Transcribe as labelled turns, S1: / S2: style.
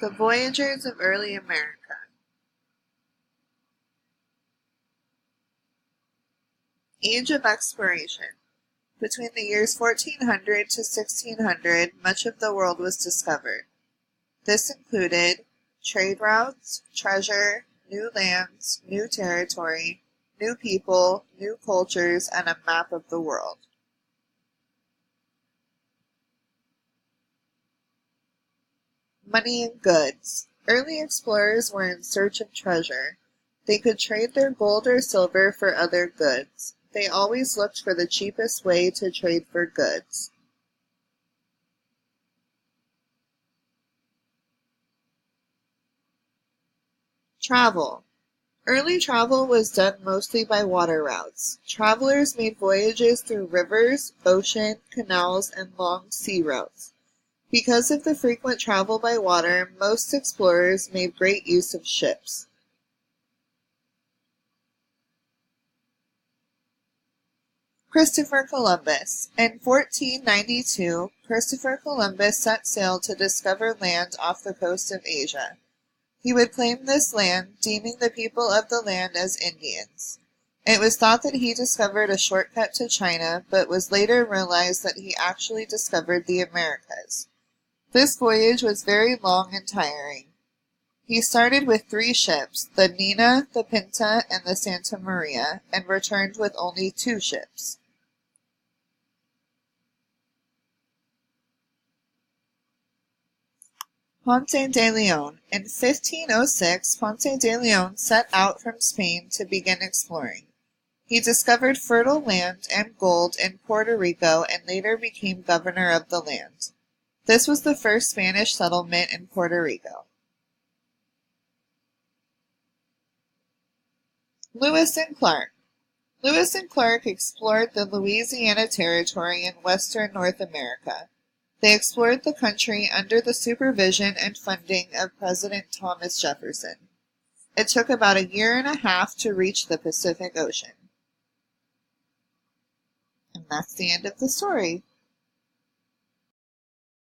S1: The Voyagers of Early America. Age of Exploration. Between the years 1400 to 1600, much of the world was discovered. This included trade routes, treasure, new lands, new territory, new people, new cultures, and a map of the world. Money and goods. Early explorers were in search of treasure. They could trade their gold or silver for other goods. They always looked for the cheapest way to trade for goods. Travel. Early travel was done mostly by water routes. Travelers made voyages through rivers, ocean, canals, and long sea routes. Because of the frequent travel by water, most explorers made great use of ships. Christopher Columbus. In 1492, Christopher Columbus set sail to discover land off the coast of Asia. He would claim this land, deeming the people of the land as Indians. It was thought that he discovered a shortcut to China, but was later realized that he actually discovered the Americas. This voyage was very long and tiring. He started with 3 ships, the Nina, the Pinta, and the Santa Maria, and returned with only 2 ships. Ponce de Leon. In 1506, Ponce de Leon set out from Spain to begin exploring. He discovered fertile land and gold in Puerto Rico and later became governor of the land. This was the first Spanish settlement in Puerto Rico. Lewis and Clark. Lewis and Clark explored the Louisiana Territory in western North America. They explored the country under the supervision and funding of President Thomas Jefferson. It took about a year and a half to reach the Pacific Ocean. And that's the end of the story.